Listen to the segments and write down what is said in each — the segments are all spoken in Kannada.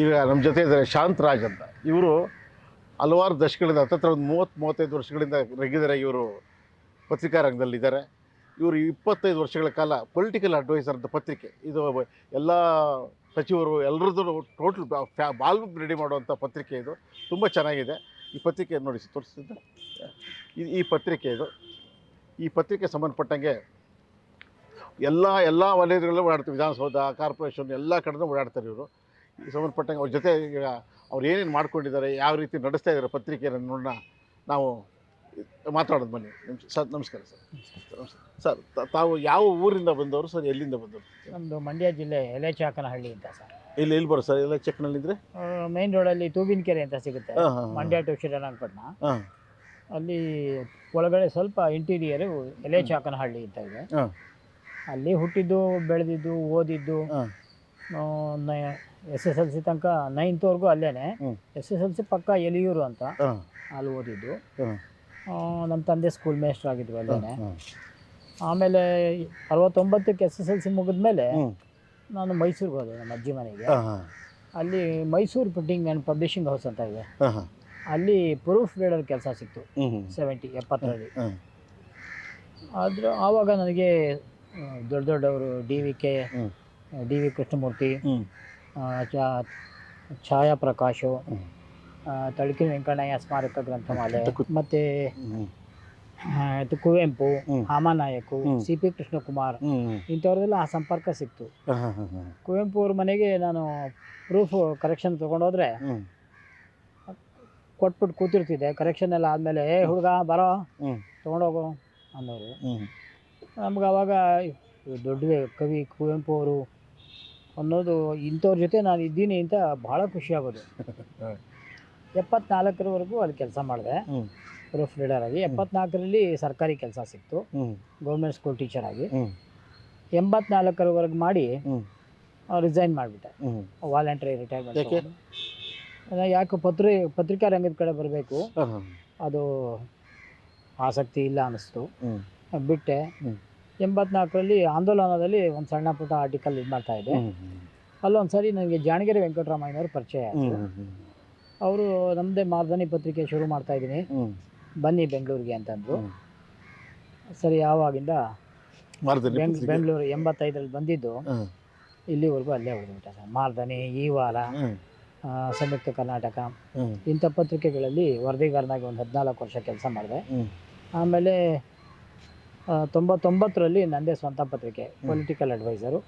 ಈಗ ನಮ್ಮ ಜೊತೆ ಇದ್ದಾರೆ ಶಾಂತರಾಜ್ ಅಂತ. ಇವರು ಹಲವಾರು ದಶಕಗಳಿಂದ ಹತ್ತತ್ರ ಒಂದು 30-35 ವರ್ಷಗಳಿಂದ ರೆಗ್ಯುಲರ್ ಆಗಿ ಇವರು ಪತ್ರಿಕಾ ರಂಗದಲ್ಲಿದ್ದಾರೆ. ಇವರು 25 ವರ್ಷಗಳ ಕಾಲ ಪೊಲಿಟಿಕಲ್ ಅಡ್ವೈಸರ್ ಅಂತ ಪತ್ರಿಕೆ, ಇದು ಎಲ್ಲ ಸಚಿವರು ಎಲ್ಲರದ್ದು ಟೋಟಲ್ ಬಾಲ್ಬ್ ರೆಡಿ ಮಾಡುವಂಥ ಪತ್ರಿಕೆ. ಇದು ತುಂಬ ಚೆನ್ನಾಗಿದೆ. ಈ ಪತ್ರಿಕೆ ನೋಡಿ ತೋರಿಸ್ತಿದ್ದೆ, ಈ ಪತ್ರಿಕೆ ಇದು. ಈ ಪತ್ರಿಕೆ ಸಂಬಂಧಪಟ್ಟಂಗೆ ಎಲ್ಲ ವಲಯದಲ್ಲೂ ಓಡಾಡ್ತೀವಿ, ವಿಧಾನಸೌಧ, ಕಾರ್ಪೊರೇಷನ್ ಎಲ್ಲ ಕಡೆನೂ ಓಡಾಡ್ತಾರೆ ಇವರು. ಈ ಸಂಬಂಧಪಟ್ಟಂಗೆ ಅವ್ರ ಜೊತೆ ಈಗ ಅವ್ರು ಏನೇನು ಮಾಡ್ಕೊಂಡಿದ್ದಾರೆ, ಯಾವ ರೀತಿ ನಡೆಸ್ತಾ ಇದ್ದಾರೆ ಪತ್ರಿಕೆಯನ್ನು ನೋಡೋಣ, ನಾವು ಮಾತಾಡೋದು ಬನ್ನಿ. ಸರ್ ನಮಸ್ಕಾರ. ಸರ್ ತಾವು ಯಾವ ಊರಿಂದ ಬಂದವರು ಸರ್, ಎಲ್ಲಿಂದ ಬಂದವರು? ನಮ್ಮದು ಮಂಡ್ಯ ಜಿಲ್ಲೆ ಎಲೆಚಾಕನಹಳ್ಳಿ ಅಂತ ಸರ್. ಎಲ್ಲಿ ಬರೋ ಸರ್ ಎಲ್ಲ ಚೆಕ್ನಲ್ಲಿದ್ದರೆ? ಮೈನ್ ರೋಡಲ್ಲಿ ತೂಬಿನಕೆರೆ ಅಂತ ಸಿಗುತ್ತೆ, ಮಂಡ್ಯ ಟು ಶ್ರೀರಂಗಪಟ್ಟಣ. ಅಲ್ಲಿ ಒಳಗಡೆ ಸ್ವಲ್ಪ ಇಂಟೀರಿಯರು ಎಲೆಚಾಕನಹಳ್ಳಿ ಅಂತ ಇದೆ. ಅಲ್ಲಿ ಹುಟ್ಟಿದ್ದು, ಬೆಳೆದಿದ್ದು, ಓದಿದ್ದು, SSLC ತನಕ 9th ಅಲ್ಲೇನೆ. SSLC ಪಕ್ಕ ಎಲಿಯೂರು ಅಂತ, ಅಲ್ಲಿ ಓದಿದ್ದು. ನಮ್ಮ ತಂದೆ ಸ್ಕೂಲ್ ಮೇಸ್ಟ್ರ್ ಆಗಿದ್ರು ಅಲ್ಲೇನೆ. ಆಮೇಲೆ 69ಕ್ಕೆ SSLC ಮುಗಿದ್ಮೇಲೆ ನಾನು ಮೈಸೂರಿಗೆ ಹೋದೆ, ನಮ್ಮ ಅಜ್ಜಿ ಮನೆಗೆ. ಅಲ್ಲಿ Mysuru printing and publishing house ಅಂತ ಇದೆ, ಅಲ್ಲಿ ಪ್ರೂಫ್ ರೀಡರ್ ಕೆಲಸ ಸಿಕ್ತು 70-70ರಲ್ಲಿ. ಆದರೂ ಆವಾಗ ನನಗೆ ದೊಡ್ಡವರು ಡಿ ವಿ ಕೃಷ್ಣಮೂರ್ತಿ, ಛಾಯಾ ಪ್ರಕಾಶು, ತಳಕಿನ ವೆಂಕಣ್ಣಯ್ಯ ಸ್ಮಾರಕ ಗ್ರಂಥಮಾಲೆ, ಮತ್ತು ಕುವೆಂಪು, ಹಾಮಾನಾಯಕು, CP ಕೃಷ್ಣಕುಮಾರ್, ಇಂಥವ್ರದೆಲ್ಲ ಆ ಸಂಪರ್ಕ ಸಿಕ್ತು. ಕುವೆಂಪು ಅವ್ರ ಮನೆಗೆ ನಾನು ಪ್ರೂಫ್ ಕರೆಕ್ಷನ್ ತೊಗೊಂಡೋದ್ರೆ ಕೊಟ್ಬಿಟ್ಟು ಕೂತಿರ್ತಿದ್ದೆ. ಕರೆಕ್ಷನ್ ಎಲ್ಲ ಆದಮೇಲೆ ಹುಡುಗ ಬರೋ ತೊಗೊಂಡೋಗು ಅನ್ನೋರು. ನಮ್ಗೆ ಆವಾಗ ದೊಡ್ಡ ಕವಿ ಕುವೆಂಪು ಅವರು ಅನ್ನೋದು, ಇಂಥವ್ರ ಜೊತೆ ನಾನು ಇದ್ದೀನಿ ಅಂತ ಭಾಳ ಖುಷಿ ಆಗೋದು. 74ರವರೆಗೂ ಅಲ್ಲಿ ಕೆಲಸ ಮಾಡಿದೆ ಪ್ರೂಫ್ ರೀಡರ್ ಆಗಿ. 74ರಲ್ಲಿ ಸರ್ಕಾರಿ ಕೆಲಸ ಸಿಕ್ತು, ಗೌರ್ಮೆಂಟ್ ಸ್ಕೂಲ್ ಟೀಚರ್ ಆಗಿ. 84ರವರೆಗೆ ಮಾಡಿ ರಿಸೈನ್ ಮಾಡಿಬಿಟ್ಟೆ, ವಾಲಂಟ್ರಿ ರಿಟೈರ್ಮೆಂಟ್. ಯಾಕೆ ಪತ್ರಿಕಾ ರಂಗದ ಕಡೆ ಬರಬೇಕು, ಅದು ಆಸಕ್ತಿ ಇಲ್ಲ ಅನ್ನಿಸ್ತು, ಬಿಟ್ಟೆ. 84ರಲ್ಲಿ ಆಂದೋಲನದಲ್ಲಿ ಒಂದು ಸಣ್ಣ ಪುಟ್ಟ ಆರ್ಟಿಕಲ್ ಇದು ಮಾಡ್ತಾಯಿದ್ದೆ. ಅಲ್ಲೊಂದು ಸರಿ ನನಗೆ ಜಾಣಗೆರೆ ವೆಂಕಟರಾಮಯ್ಯನವರು ಪರಿಚಯ ಆಯಿತು. ಅವರು ನಮ್ಮದೇ ಮಾರ್ದನಿ ಪತ್ರಿಕೆ ಶುರು ಮಾಡ್ತಾಯಿದ್ದೀನಿ, ಬನ್ನಿ ಬೆಂಗಳೂರಿಗೆ ಅಂತಂದರು. ಸರಿ, ಆವಾಗಿಂದ ಬೆಂಗಳೂರು 85ರಲ್ಲಿ ಬಂದಿದ್ದು, ಇಲ್ಲಿವರೆಗೂ ಅಲ್ಲೇ ಉಳಿದ್ಬಿಟ್ಟೆ ಸರ್. ಮಾರ್ದನಿ, ಈ ವಾರ, ಸಂಯುಕ್ತ ಕರ್ನಾಟಕ, ಇಂಥ ಪತ್ರಿಕೆಗಳಲ್ಲಿ ವರದಿಗಾರನಾಗಿ ಒಂದು 14 ವರ್ಷ ಕೆಲಸ ಮಾಡಿದೆ. ಆಮೇಲೆ 99ರಲ್ಲಿ ನನ್ನದೇ ಸ್ವಂತ ಪತ್ರಿಕೆ ಪೊಲಿಟಿಕಲ್ ಅಡ್ವೈಸರು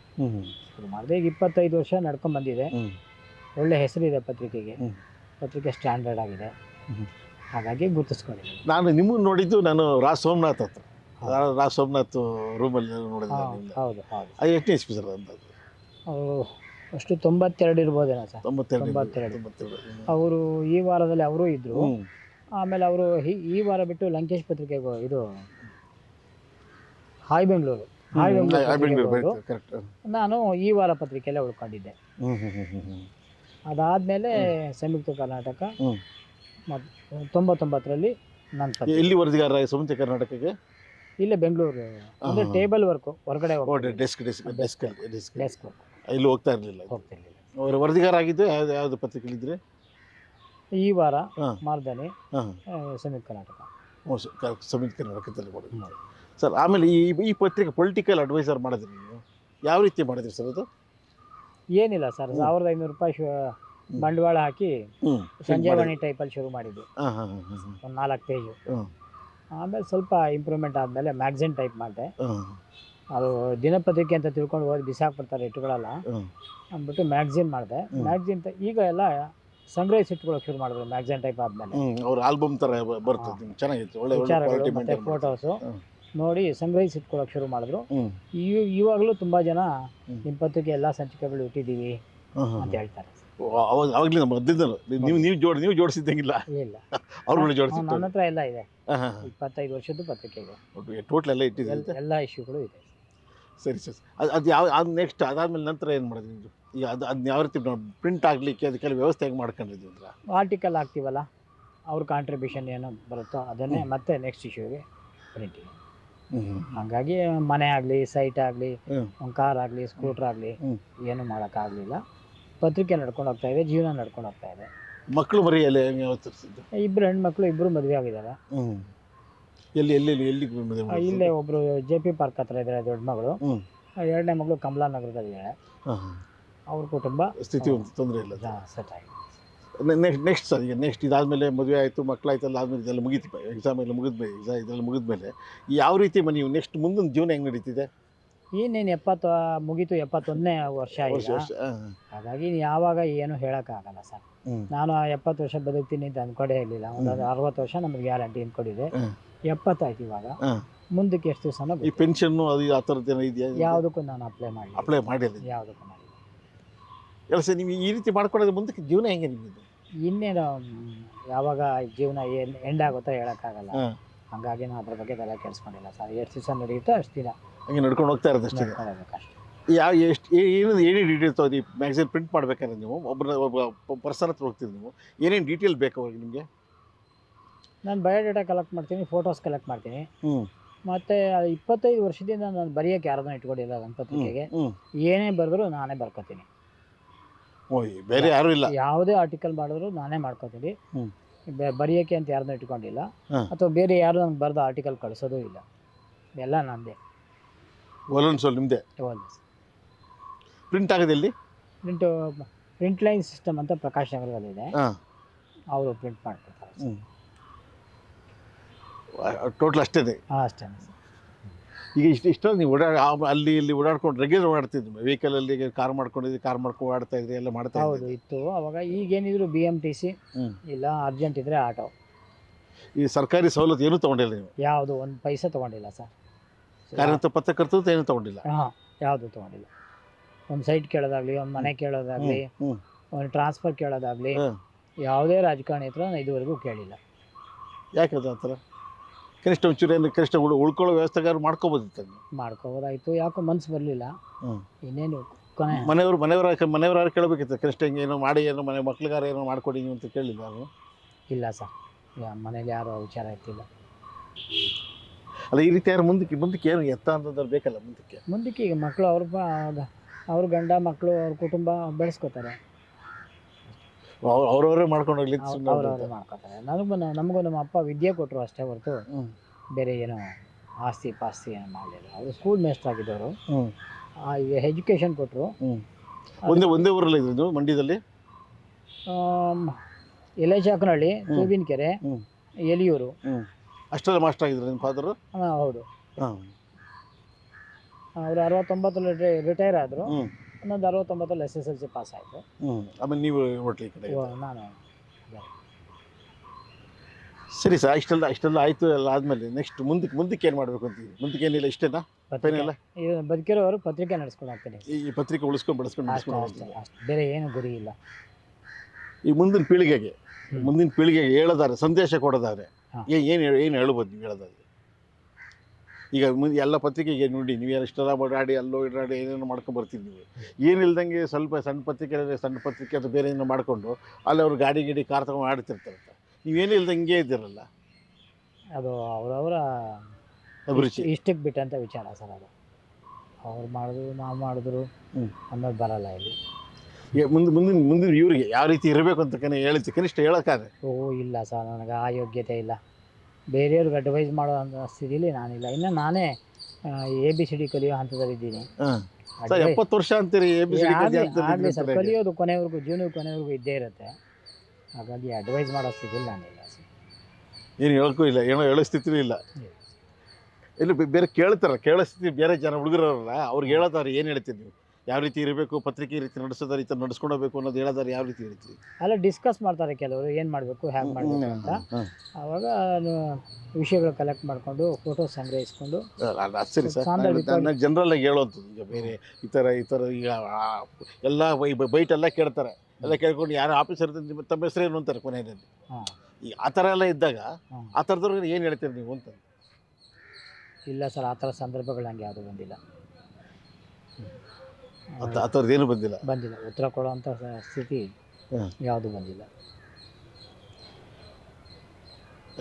ಶುರು ಮಾಡಿದೆ. ಈಗ 25 ವರ್ಷ ನಡ್ಕೊಂಡ್ಬಂದಿದೆ. ಒಳ್ಳೆ ಹೆಸರಿದೆ ಪತ್ರಿಕೆಗೆ, ಪತ್ರಿಕೆ ಸ್ಟ್ಯಾಂಡರ್ಡ್ ಆಗಿದೆ, ಹಾಗಾಗಿ ಗುರುತಿಸ್ಕೊಂಡಿದ್ದೆ. ನಾನು ನಿಮ್ಮನ್ನು ನೋಡಿದ್ದು ನಾನು ರಾಜ್ ಸೋಮನಾಥ್ ಹತ್ರ, ರಾಜ್ ಸೋಮನಾಥ್ ರೂಮಲ್ಲಿ ನೋಡಿದ್ದೆ. ಹೌದು ಹೌದು. ಅದು ಎಷ್ಟು ಎಚ್ ಪಿ ಸರ್ ಅಂತ? ಅವರು ಅಷ್ಟು 92 ಇರ್ಬೋದೇನೋ ಸರ್. 92. ಅವರು ಈ ವಾರದಲ್ಲಿ ಅವರೂ ಇದ್ದರು. ಆಮೇಲೆ ಅವರು ಈ ವಾರ ಬಿಟ್ಟು ಲಂಕೇಶ್ ಪತ್ರಿಕೆಗೆ, ಇದು ಹಾಯ್ ಬೆಂಗಳೂರು, ನಾನು ಈ ವಾರ ಪತ್ರಿಕೆಯಲ್ಲೇ ಉಳ್ಕೊಂಡಿದ್ದೆ. ಅದಾದಮೇಲೆ ಸಂಯುಕ್ತ ಕರ್ನಾಟಕ, ಮತ್ತು 99ರಲ್ಲಿ ನನ್ನ ಎಲ್ಲಿ ವರದಿಗಾರ ಸಂಯುಕ್ತ ಕರ್ನಾಟಕಕ್ಕೆ? ಇಲ್ಲೇ ಬೆಂಗಳೂರು, ಅಂದರೆ ಟೇಬಲ್ ವರ್ಕು, ಹೊರಗಡೆ ಡೆಸ್ಕ್ ವರ್ಕ್, ಇಲ್ಲಿ ಹೋಗ್ತಿರ್ಲಿಲ್ಲ. ಅವರು ವರದಿಗಾರ ಆಗಿದ್ದು ಯಾವ್ದು ಪತ್ರಿಕೆಗಳಿದ್ರೆ? ಈ ವಾರ, ಮಾರ್ದನಿ, ಸಂಯುಕ್ತ ಕರ್ನಾಟಕ. ಸಂಯುಕ್ತ ಕರ್ನಾಟಕದಲ್ಲಿ ಮಾಡಿದ್ವಿ ಸರ್. ಆಮೇಲೆ ಈ ಪತ್ರಿಕೆ ಪೊಲಿಟಿಕಲ್ ಅಡ್ವೈಸರ್ ಮಾಡಿದ್ರಿ ನೀವು, ಯಾವ ರೀತಿ ಮಾಡಿದ್ರಿ ಸರ್ ಅದು? ಏನಿಲ್ಲ ಸರ್, 1500 ರೂಪಾಯಿ ಬಂಡವಾಳ ಹಾಕಿ ಸಂಜೀವನಿ ಟೈಪಲ್ಲಿ ಶುರು ಮಾಡಿದ್ದು, ಒಂದು 4 ಪೇಜು. ಆಮೇಲೆ ಸ್ವಲ್ಪ ಇಂಪ್ರೂವ್ಮೆಂಟ್ ಆದಮೇಲೆ ಮ್ಯಾಗ್ಝಿನ್ ಟೈಪ್ ಮಾಡಿದೆ. ಅದು ದಿನಪತ್ರಿಕೆ ಅಂತ ತಿಳ್ಕೊಂಡು ಓದಿ ಬಿಸಾಕ್ಬಿಡ್ತಾರೆ, ಇಟ್ಟುಗಳಲ್ಲ ಅಂದ್ಬಿಟ್ಟು ಮ್ಯಾಗ್ಝಿನ್ ಮಾಡಿದೆ. ಮ್ಯಾಗ್ಝಿನ್ ಈಗ ಎಲ್ಲ ಸಂಗ್ರಹಿಸಿ ಇಟ್ಕೊಳ್ಳೋಕೆ ಶುರು ಮಾಡಿದ್ರು ಮ್ಯಾಗ್ಝಿನ್ ಟೈಪ್ ಆದಮೇಲೆ. ಅವ್ರ ಆಲ್ಬಮ್ ಥರ ಬರ್ತದೆ, ಚೆನ್ನಾಗಿತ್ತು, ಒಳ್ಳೆ ವಿಚಾರಗಳು ಮತ್ತು ಫೋಟೋಸು ನೋಡಿ ಸಂಗ್ರಹಿಸಿ ಇಟ್ಕೊಳ್ಳೋಕೆ ಶುರು ಮಾಡಿದ್ರು. ಇವಾಗಲೂ ತುಂಬ ಜನ ನಿಮ್ಮ ಪತ್ರಿಕೆ ಎಲ್ಲ ಸಂಚಿಕೆಗಳು ಇಟ್ಟಿದ್ದೀವಿ ಅಂತ ಹೇಳ್ತಾರೆ. ಅವಾಗಲೇ ನೀವು ಜೋಡಿಸಿದ್ದಂಗಿಲ್ಲ? ಇಲ್ಲ, ಅವ್ರು ಜೋಡಿಸಿ. ನನ್ನ ಹತ್ರ ಎಲ್ಲ ಇದೆ, 25 ವರ್ಷದ್ದು ಪತ್ರಿಕೆಗೆ ಟೋಟಲ್ ಎಲ್ಲ ಇಟ್ಟಿದ್ದೀವಿ, ಎಲ್ಲ ಇಶ್ಯೂಗಳು ಇದೆ. ಸರಿ ಸರ್. ಅದು ಅದು ನೆಕ್ಸ್ಟ್ ಅದಾದ್ಮೇಲೆ ನಂತರ ಏನು ಮಾಡಿದ್ವಿ ನೀವು? ಈಗ ಅದನ್ನ ಯಾವ ರೀತಿ ಪ್ರಿಂಟ್ ಆಗಲಿಕ್ಕೆ ಅದಕ್ಕೆಲ್ಲ ವ್ಯವಸ್ಥೆ ಹೇಗೆ ಮಾಡ್ಕೊಂಡಿದ್ವಿ ಅಂದ್ರೆ? ಆರ್ಟಿಕಲ್ ಹಾಕ್ತೀವಲ್ಲ, ಅವ್ರ ಕಾಂಟ್ರಿಬ್ಯೂಷನ್ ಏನೋ ಬರುತ್ತೋ ಅದನ್ನೇ ಮತ್ತೆ ನೆಕ್ಸ್ಟ್ ಇಶ್ಯೂಗೆ ಪ್ರಿಂಟಿಂಗ್. ಹಾಗಾಗಿ ಮನೆ ಆಗಲಿ, ಸೈಟ್ ಆಗಲಿ, ಒಂದು ಕಾರ್ ಆಗಲಿ, ಸ್ಕೂಟ್ರ್ ಆಗಲಿ ಏನು ಮಾಡೋಕ್ಕಾಗಲಿಲ್ಲ. ಪತ್ರಿಕೆ ನಡ್ಕೊಂಡು ಹೋಗ್ತಾ ಇದೆ, ಜೀವನ ನಡ್ಕೊಂಡು ಹೋಗ್ತಾ ಇದೆ. ಮಕ್ಕಳು ಮರಿ ಎಲ್ಲ ಹೆಂಗೆ ಅವತರಿಸಿದ್ದು? ಇಬ್ಬರು ಹೆಣ್ಮಕ್ಳು, ಇಬ್ಬರು ಮದುವೆ ಆಗಿದ್ದಾರೆ. ಎಲ್ಲಿ ಎಲ್ಲಿ ಎಲ್ಲಿ ಮದುವೆ ಮಾಡಿದ್ದು? ಇಲ್ಲೇ ಒಬ್ಬರು JP ಪಾರ್ಕ್ ಹತ್ರ ಇದ್ದಾರೆ ದೊಡ್ಡ ಮಗಳು, ಎರಡನೇ ಮಗಳು ಕಮಲಾನಗರದಲ್ಲಿದ್ದಾಳೆ. ಅವ್ರ ಕುಟುಂಬ ಸ್ಥಿತಿ ಒಂದು ತೊಂದರೆ ಇಲ್ಲ. ಸೆಟ್ ಆಗಿದೆ. ನೆಕ್ಸ್ಟ್ ಸರ್, ಈಗ ನೆಕ್ಸ್ಟ್ ಇದಾದಮೇಲೆ ಮದುವೆ ಆಯಿತು, ಮಕ್ಕಳಾಯ್ತಲ್ಲ, ಆದಮೇಲೆ ಇದೆಲ್ಲ ಮುಗೀತು, ಎಕ್ಸಾಮ್ ಎಲ್ಲ ಮುಗಿದ್ಮೇಲೆ ಇದೆಲ್ಲ ಮುಗಿದ್ಮೇಲೆ ಯಾವ ರೀತಿ ನೀವು ನೆಕ್ಸ್ಟ್ ಮುಂದಿನ ಜೀವನ ಹೆಂಗೆ ನಡೀತಿದೆ? ಇನ್ನೇನು 70 ಮುಗೀತು, 71ನೇ ವರ್ಷ ಈಗ. ಹಾಗಾಗಿ ಯಾವಾಗ ಏನು ಹೇಳೋಕ್ಕಾಗಲ್ಲ ಸರ್. ನಾನು 70 ವರ್ಷ ಬದುಕ್ತೀನಿ ಅಂತ ಅಂದ್ಕೊಂಡೇ ಇರಲಿಲ್ಲ. ಒಂದು 60 ವರ್ಷ ನಮಗೆ ಗ್ಯಾರಂಟಿ ಅಂದ್ಕೊಂಡಿದೆ. 70 ಆಯ್ತು ಇವಾಗ. ಮುಂದಕ್ಕೆ ಎಷ್ಟು ದಿವಸನೋ ಈ ಪೆನ್ಷನ್ನು ಅದು ಆ ಥರದ್ದು ಏನೋ ಇದೆಯಾ? ಯಾವುದಕ್ಕೂ ನಾನು ಅಪ್ಲೈ ಮಾಡಿಲ್ಲ. ಯಾವುದಕ್ಕೂ ಮಾಡಿಲ್ಲ. ಎಲ್ಲ ಸರ್, ನೀವು ಈ ರೀತಿ ಮಾಡ್ಕೊಳ್ಳೋದು ಮುಂದಕ್ಕೆ ಜೀವನ ಹೆಂಗೆ ನಿಮ್ಮದು? ಇನ್ನೇನು ಯಾವಾಗ ಜೀವನ ಏನು ಎಂಡ್ ಆಗುತ್ತೋ ಹೇಳೋಕ್ಕಾಗಲ್ಲ. ಹಾಗಾಗಿ ನಾನು ಅದ್ರ ಬಗ್ಗೆ ತಲೆ ಕೆಡಿಸ್ಕೊಂಡಿಲ್ಲ ಸರ್. ಎಷ್ಟು ದಿವಸ ನಡೆಯುತ್ತೋ ಅಷ್ಟು ದಿನ ಹಂಗೆ ನಡ್ಕೊಂಡು ಹೋಗ್ತಾ ಇರೋದು ಅಷ್ಟೇ. ಯಾವ ಎಷ್ಟು ಏನೇನು ಡೀಟೇಲ್ ತಗೋದು? ಮ್ಯಾಗ್ಝಿನ್ ಪ್ರಿಂಟ್ ಮಾಡ್ಬೇಕಾದ್ರೆ ನೀವು ಒಬ್ಬ ಪರ್ಸನ್ ಹತ್ರ ಹೋಗ್ತೀರಿ, ನೀವು ಏನೇನು ಡೀಟೇಲ್ ಬೇಕು ಅವ್ರಿಗೆ ನಿಮಗೆ? ನಾನು ಬಯೋಡೇಟಾ ಕಲೆಕ್ಟ್ ಮಾಡ್ತೀನಿ, ಫೋಟೋಸ್ ಕಲೆಕ್ಟ್ ಮಾಡ್ತೀನಿ. ಮತ್ತು 25 ವರ್ಷದಿಂದ ನಾನು ಬರೆಯೋಕ್ಕೆ ಯಾರನ್ನೂ ಇಟ್ಕೊಂಡಿಲ್ಲ. ನನ್ನ ಪತ್ರಿಕೆಗೆ ಏನೇ ಬರೆದ್ರು ನಾನೇ ಬರ್ಕೋತೀನಿ. ಬೇರೆ ಯಾರೂ ಇಲ್ಲ? ಯಾವುದೇ ಆರ್ಟಿಕಲ್ ಮಾಡಿದ್ರು ನಾನೇ ಮಾಡ್ಕೋತೀನಿ. ಬರೆಯೋಕ್ಕೆ ಅಂತ ಯಾರನ್ನೂ ಇಟ್ಕೊಂಡಿಲ್ಲ, ಅಥವಾ ಬೇರೆ ಯಾರು ನನಗೆ ಬರೆದ ಆರ್ಟಿಕಲ್ ಕಳಿಸೋದು ಇಲ್ಲ. ಎಲ್ಲ ನನ್ನದೇ. ನಿಮ್ಮದೇ? ಪ್ರಿಂಟ್ ಆಗೋದಿಲ್ಲಿ? ಪ್ರಿಂಟ್ ಲೈನ್ ಸಿಸ್ಟಮ್ ಅಂತ ಪ್ರಕಾಶ್ ನಗರದಲ್ಲಿದೆ, ಅವರು ಪ್ರಿಂಟ್ ಮಾಡ್ಕೊಡ್ತಾರೆ. ಟೋಟಲ್ ಅಷ್ಟೇ? ಅಷ್ಟೇ. ಈಗ ಇಷ್ಟೊಂದು ನೀವು ಅಲ್ಲಿ ಇಲ್ಲಿ ಓಡಾಡ್ಕೊಂಡು ರೆಗ್ಯುಲರ್ ಓಡಾಡ್ತಿದ್ವಿ, ವೆಹಿಕಲಲ್ಲಿ ಕಾರ್ ಮಾಡ್ಕೊಂಡು ಓಡಾಡ್ತಾ ಇದ್ರಿ, ಎಲ್ಲ ಮಾಡ್ತಾ ಹೌದು ಇತ್ತು ಅವಾಗ. ಈಗೇನಿದ್ರು BMTC, ಇಲ್ಲ ಅರ್ಜೆಂಟ್ ಇದ್ದರೆ ಆಟೋ. ಈ ಸರ್ಕಾರಿ ಸವಲತ್ತು ಏನೂ ತೊಗೊಂಡಿಲ್ಲ ನೀವು? ಯಾವುದು ಒಂದು ಪೈಸೆ ತೊಗೊಂಡಿಲ್ಲ ಸರ್. ಕಾರ್ಯಂತ ಪತ್ರಕರ್ತದ್ದು ಏನೂ ತೊಗೊಂಡಿಲ್ಲ? ಯಾವುದು ತೊಗೊಂಡಿಲ್ಲ. ಒಂದು ಸೈಟ್ ಕೇಳೋದಾಗಲಿ, ಒಂದು ಮನೆ ಕೇಳೋದಾಗಲಿ, ಒಂದು ಟ್ರಾನ್ಸ್ಫರ್ ಕೇಳೋದಾಗಲಿ, ಯಾವುದೇ ರಾಜಕಾರಣಿ ಹತ್ರ ನಾನು ಇದುವರೆಗೂ ಕೇಳಿಲ್ಲ. ಯಾಕದು ಆ ಥರ? ಕನಿಷ್ಠ ಒಂಚೂರು ಏನು ಕನಿಷ್ಠ ಉಳ್ಕೊಳ್ಳೋ ವ್ಯವಸ್ಥೆಗಾರು ಮಾಡ್ಕೋಬೋದಿತ್ತು? ಮಾಡ್ಕೋಬೋದಾಯಿತು, ಯಾಕೋ ಮನ್ಸು ಬರಲಿಲ್ಲ. ಇನ್ನೇನು ಕೊನೆ ಮನೆಯವ್ರು ಕೇಳಬೇಕಿತ್ತು, ಕನಿಷ್ಠ ಹಿಂಗೆ ಏನೋ ಮಾಡಿ, ಏನೋ ಮನೆ ಮಕ್ಳಿಗಾರ ಏನೋ ಮಾಡ್ಕೊಡಿ ನೀವು ಅಂತ ಕೇಳಿಲ್ಲ ಅವರು? ಇಲ್ಲ ಸರ್, ಮನೇಲಿ ಯಾರು ವಿಚಾರ ಇರ್ತಿಲ್ಲ. ಅಲ್ಲ, ಈ ರೀತಿ ಯಾರು ಮುಂದಕ್ಕೆ ಏನು ಎತ್ತ ಅಂತಂದ್ರೆ ಬೇಕಲ್ಲ ಮುಂದಕ್ಕೆ ಈಗ ಮಕ್ಕಳು ಅವ್ರ ಗಂಡ ಮಕ್ಕಳು ಅವ್ರ ಕುಟುಂಬ ಬೆಳೆಸ್ಕೋತಾರೆ, ಅವ್ರವರೇ ಮಾಡ್ಕೊಂಡು ಹೋಗ್ಲಿ ಅವ್ರವ್ರೇ ಮಾಡ್ಕೋತಾರೆ. ನಮಗೂ ನಮ್ಮ ಅಪ್ಪ ವಿದ್ಯೆ ಕೊಟ್ಟರು ಅಷ್ಟೇ ಹೊರತು ಬೇರೆ ಏನೋ ಆಸ್ತಿ ಪಾಸ್ತಿ ಏನು ಮಾಡಲಿಲ್ಲ. ಅವರು ಸ್ಕೂಲ್ ಮೇಸ್ಟರ್ ಆಗಿದ್ದವರು, ಈಗ ಎಜುಕೇಷನ್ ಕೊಟ್ಟರು. ಒಂದೇ ಊರಲ್ಲಿ ಇದ್ದು ಮಂಡ್ಯದಲ್ಲಿ? ಎಲೆಚಾಕನಹಳ್ಳಿ, ತೂಬಿನಕೆರೆ, ಎಲಿಯೂರು. ಅಷ್ಟೆಲ್ಲ ಮಾಸ್ಟರ್ ಆಗಿದ್ರು ನಿಮ್ಮ ಫಾದರು? ಹೌದು. ಅವರು 69 ರಿಟೈರ್ ಆದರು. ಇನ್ನೊಂದು 69 SSLC ಪಾಸ್ ಆಯಿತು. ಆಮೇಲೆ ನೀವು ಹೋಟ್ಲಿ ಕಡೆ? ನಾನು. ಸರಿ ಸರ್, ಇಷ್ಟೆಲ್ಲ ಆಯಿತು. ಎಲ್ಲ ಆದಮೇಲೆ ನೆಕ್ಸ್ಟ್ ಮುಂದಕ್ಕೆ ಏನು ಮಾಡಬೇಕು ಅಂತೀವಿ? ಮುಂದಕ್ಕೆ ಏನಿಲ್ಲ, ಇಷ್ಟೇನಾ? ಪತ್ರಿಕೆ ಬದುಕಿರೋರು ಪತ್ರಿಕೆ ನಡೆಸ್ಕೊಂಡು ಹೋಗ್ತೀನಿ. ಈ ಪತ್ರಿಕೆ ಬೆಳೆಸ್ಕೊಂಡು ಅಷ್ಟೇ, ಬೇರೆ ಏನು ಗುರಿ ಇಲ್ಲ. ಈ ಮುಂದಿನ ಪೀಳಿಗೆಗೆ ಹೇಳೋದಾರೆ, ಸಂದೇಶ ಕೊಡೋದಾದ್ರೆ ಏನು ಹೇಳ್ಬೋದು ನೀವು ಹೇಳೋದಾದ್ರೆ? ಈಗ ಎಲ್ಲ ಪತ್ರಿಕೆಗೆ ನೋಡಿ, ನೀವೇನು ಇಷ್ಟೆಲ್ಲ ಓಡಾಡಿ ಅಲ್ಲೋ ಇಡಾಡಿ ಏನೇನೋ ಮಾಡ್ಕೊಂಡು ಬರ್ತೀವಿ. ನೀವು ಏನಿಲ್ದಂಗೆ ಸ್ವಲ್ಪ ಸಣ್ಣ ಪತ್ರಿಕೆ ಅಥವಾ ಬೇರೆ ಏನೋ ಮಾಡಿಕೊಂಡು ಅಲ್ಲಿ ಅವ್ರು ಗಾಡಿ ಕಾರ್ ತಗೊಂಡು ಆಡ್ತಿರ್ತಾರೆ. ನೀವೇನು ಇಲ್ದಂಗೆ ಇದ್ದೀರಲ್ಲ, ಅದು ಅವರವರ ಅಭಿರುಚಿ, ಇಷ್ಟಕ್ಕೆ ಬಿಟ್ಟಂಥ ವಿಚಾರ ಸರ್. ಅದು ಅವ್ರು ಮಾಡಿದ್ರು ನಾವು ಮಾಡಿದ್ರು ಅನ್ನೋದು ಬರಲ್ಲ ಇಲ್ಲಿ. ಮುಂದಿನ ಇವ್ರಿಗೆ ಯಾವ ರೀತಿ ಇರಬೇಕು ಅಂತ ಹೇಳ್ತಿ ಕನಿಷ್ಠ ಹೇಳೋಕ್ಕಾದ್ರೆ? ಇಲ್ಲ ಸರ್, ನನಗೆ ಆ ಯೋಗ್ಯತೆ ಇಲ್ಲ. ಬೇರೆಯವ್ರಿಗೆ ಅಡ್ವೈಸ್ ಮಾಡೋ ಸ್ಥಿತಿಲಿ ನಾನಿಲ್ಲ. ಇನ್ನು ನಾನೇ ABCD ಕಲಿಯೋ ಹಂತದಲ್ಲಿದ್ದೀನಿ. 70 ವರ್ಷ ಅಂತೀರಿ ಆಗಲಿ ಸರ್, ಕಲಿಯೋದು ಕೊನೆವರೆಗೂ, ಜೀವನದ ಕೊನೆವರೆಗೂ ಇದ್ದೇ ಇರುತ್ತೆ. ಹಾಗಾಗಿ ಅಡ್ವೈಸ್ ಮಾಡೋ ಸ್ಥಿತಿಲಿ ನಾನಿಲ್ಲ ಸರ್. ಏನು ಹೇಳೋಕ್ಕೂ ಇಲ್ಲ, ಏನೋ ಹೇಳೋ ಸ್ಥಿತಿಲೂ ಇಲ್ಲ. ಇಲ್ಲಿ ಬೇರೆ ಕೇಳೋ ಸ್ಥಿತಿ ಬೇರೆ ಜನ ಹುಡುಗರಲ್ಲ, ಅವ್ರಿಗೆ ಹೇಳೋದಾರೆ ಏನು ಹೇಳ್ತೀರಿ ನೀವು? ಯಾವ ರೀತಿ ಇರಬೇಕು, ಪತ್ರಿಕೆ ಈ ರೀತಿ ನಡೆಸೋದಾರೆ, ಈ ಥರ ನಡೆಸ್ಕೊಳ್ಬೇಕು ಅನ್ನೋದು ಹೇಳೋದಾರೆ ಯಾವ ರೀತಿ ಹೇಳ್ತೀವಿ? ಅಲ್ಲ, ಡಿಸ್ಕಸ್ ಮಾಡ್ತಾರೆ ಕೆಲವರು, ಏನು ಮಾಡಬೇಕು, ಹೇಗೆ ಮಾಡಬೇಕು ಅಂತ. ಆವಾಗ ವಿಷಯಗಳು ಕಲೆಕ್ಟ್ ಮಾಡಿಕೊಂಡು ಫೋಟೋಸ್ ಸಂಗ್ರಹಿಸ್ಕೊಂಡು. ಸರಿ ಸರ್, ನಾನು ಜನರಲ್ಲಾಗಿ ಹೇಳೋವಂಥದ್ದು. ಈಗ ಬೇರೆ ಈ ಥರ ಈಗ ಎಲ್ಲ ಬೈಟೆಲ್ಲ ಕೇಳ್ತಾರೆ, ಎಲ್ಲ ಕೇಳ್ಕೊಂಡು ಯಾರು ಆಫೀಸರ್ ತಮ್ಮ ಹೆಸರೇನು ಅಂತಾರೆ ಕೊನೆಯಲ್ಲಿ. ಈಗ ಆ ಥರ ಎಲ್ಲ ಇದ್ದಾಗ ಆ ಥರದವ್ರಿಗೆ ಏನು ಹೇಳ್ತೀರಿ ನೀವು ಅಂತ? ಇಲ್ಲ ಸರ್, ಆ ಥರ ಸಂದರ್ಭಗಳು ನನಗೆ ಯಾವುದೂ ಬಂದಿಲ್ಲ. ಆ ಥರದ್ದು ಏನು ಬಂದಿಲ್ಲ? ಉತ್ತರ ಕೊಡೋವಂಥ ಸ್ಥಿತಿ ಯಾವುದೂ ಬಂದಿಲ್ಲ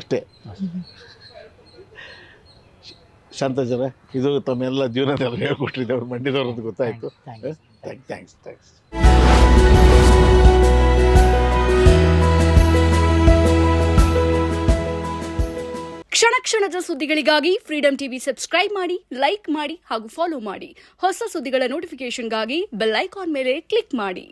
ಅಷ್ಟೇ. ಶಾಂತಜರ ಇದು ತಮ್ಮೆಲ್ಲ ಜೀವನದಲ್ಲಿ ಹೇಳ್ಕೊಟ್ಟಿದ್ದೇವೆ ಮಂಡ್ಯದವ್ರು ಅಂತ ಗೊತ್ತಾಯಿತು. ಥ್ಯಾಂಕ್ಸ್. ಕ್ಷಣ ಕ್ಷಣದ ಸುದ್ದಿಗಳಿಗಾಗಿ ಫ್ರೀಡಂ ಟಿವಿ ಸಬ್ಸ್ಕ್ರೈಬ್ ಮಾಡಿ, ಲೈಕ್ ಮಾಡಿ ಹಾಗೂ ಫಾಲೋ ಮಾಡಿ. ಹೊಸ ಸುದ್ದಿಗಳ ನೋಟಿಫಿಕೇಶನ್ಗಾಗಿ ಬೆಲ್ ಐಕಾನ್ ಮೇಲೆ ಕ್ಲಿಕ್ ಮಾಡಿ.